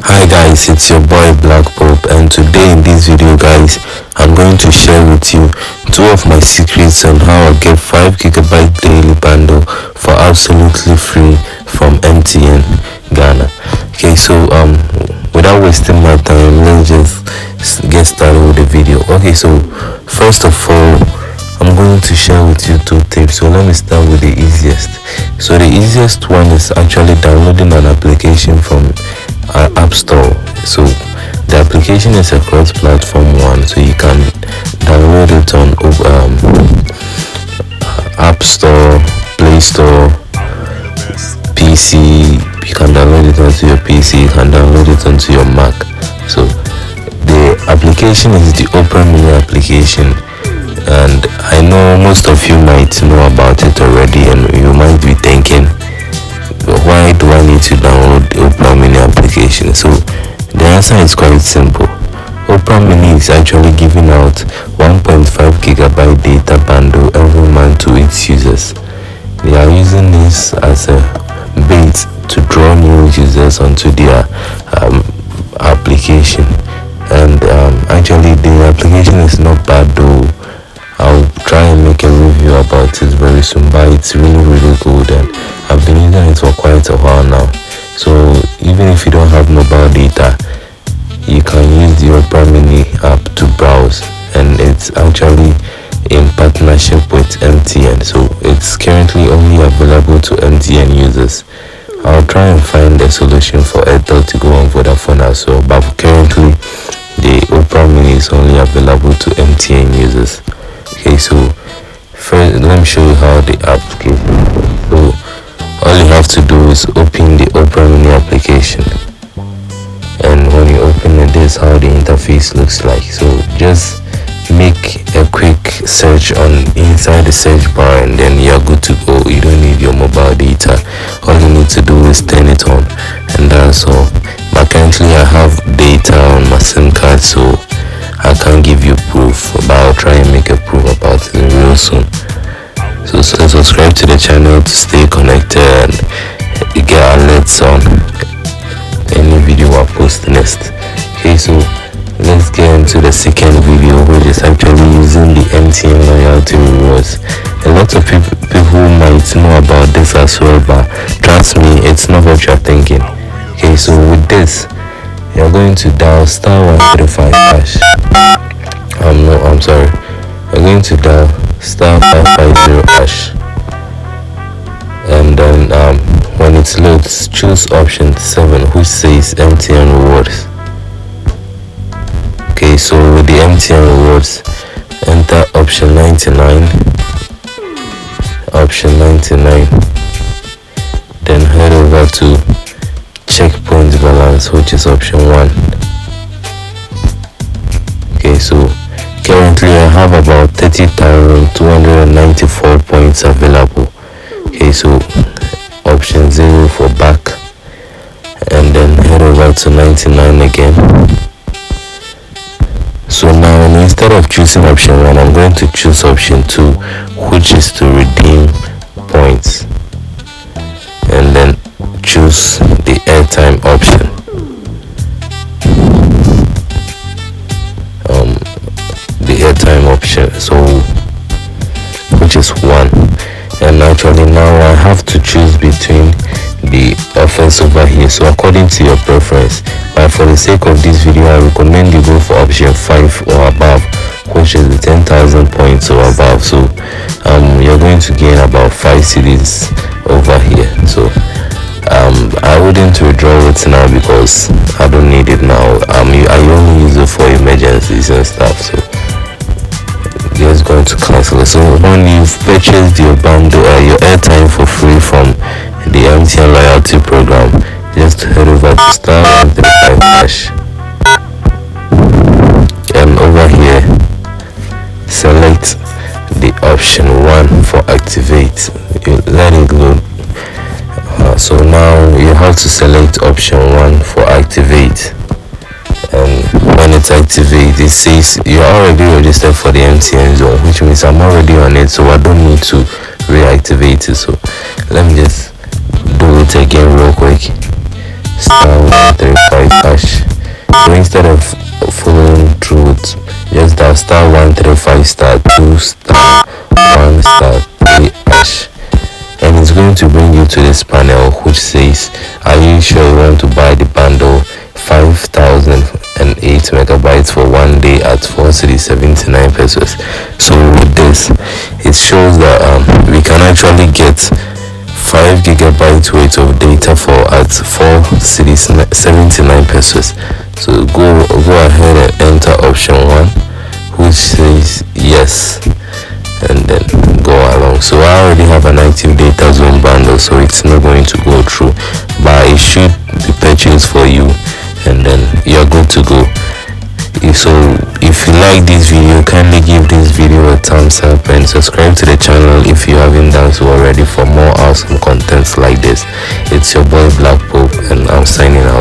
Hi guys, it's your boy BLAQ, and today in this video guys, I'm going to share with you two of my secrets on how I get 5GB daily bundle for absolutely free from MTN Ghana. Okay, so without wasting my time, let's just get started with the video. Okay, so first of all, I'm going to share with you two tips. So let me start with the easiest. So the easiest one is actually downloading an application from App Store. So the application is a cross-platform one, so you can download it on App Store, Play Store, PC. You can download it onto your PC, you can download it onto your Mac. So the application is the Opera Mini application, and I know most of you might know about it already, and you might be thinking, why do I need to download the Opera Mini application? So the answer is quite simple. Opera Mini is actually giving out 1.5GB data bundle every month to its users. They are using this as a bait to draw new users onto their application, and actually the application is not bad though. I'll try and make a review about it very soon, but it's really good, and I've been using it for quite a while now. So even if you don't have mobile data, you can use the Opera Mini app to browse, and it's actually in partnership with MTN, so it's currently only available to MTN users. I'll try and find a solution for Airtel to go on Vodafone as well, but currently the Opera Mini is only available to MTN users. Okay, so first let me show you how the app goes. So all you have to do is open the Opera Mini application, and when you open it, this is how the interface looks like. So just make a quick search on inside the search bar, and then you're good to go. You don't need your mobile data. All you need to do is turn it on, and that's all. But currently I have data on my SIM card, so I can't give you proof, but I'll try and make a proof about it real soon. So subscribe to the channel to stay connected and get alerts on any video I post next. Okay, so let's get into the second video, which is actually using the MTN loyalty rewards. A lot of people might know about this as well, but trust me, it's not what you're thinking. Okay, so with this, you're going to dial *135 hash. I'm sorry. You're going to dial *550 hash, and then when it loads, choose option 7, which says MTN rewards. Okay, so with the MTN rewards, enter option 99, then head over to checkpoint balance, which is option 1. Okay, so currently I have about 30,294 points available. Okay, so option 0 for back, and then head over to 99 again. So now instead of choosing option 1, I'm going to choose option 2, which is to redeem points, and then choose the airtime option. The airtime option, so which is 1. And actually now I have to choose between the offers over here, so according to your preference, but for the sake of this video, I recommend you go for option 5 or above, which is the 10,000 points or above. So you're going to gain about 5 cedis over here. So I wouldn't withdraw it now because I don't need it now. I only use it for emergencies and stuff, so just going to cancel it. So when you've purchased your bundle, your airtime for free from the MTN loyalty program, just head over to *135 hash, and over here select the option 1 for activate. You let it load. So now you have to select option 1 for activate, and when it activates, it says you're already registered for the MTN zone, which means I'm already on it, so I don't need to reactivate it. So let me just do it again real quick. star 135 hash. So instead of following through it, just dial star 135 star 2 star 1 star 3 hash, and it's going to bring you to this panel which says, are you sure you want to buy the bundle 5,008 megabytes for 1 day at 4.79 pesos? So with this, it shows that we can actually get 5 gigabytes worth of data for at 4.79 pesos. So go ahead and enter option 1, which says yes, and then go along. So I already have an active data zone bundle, so it's not going to go through, but it should be purchased for you, and then you're good to go. So if you like this video, kindly give this video a thumbs up and subscribe to the channel if you haven't done so already for more awesome contents like this. It's your boy BLAQ, and I'm signing out.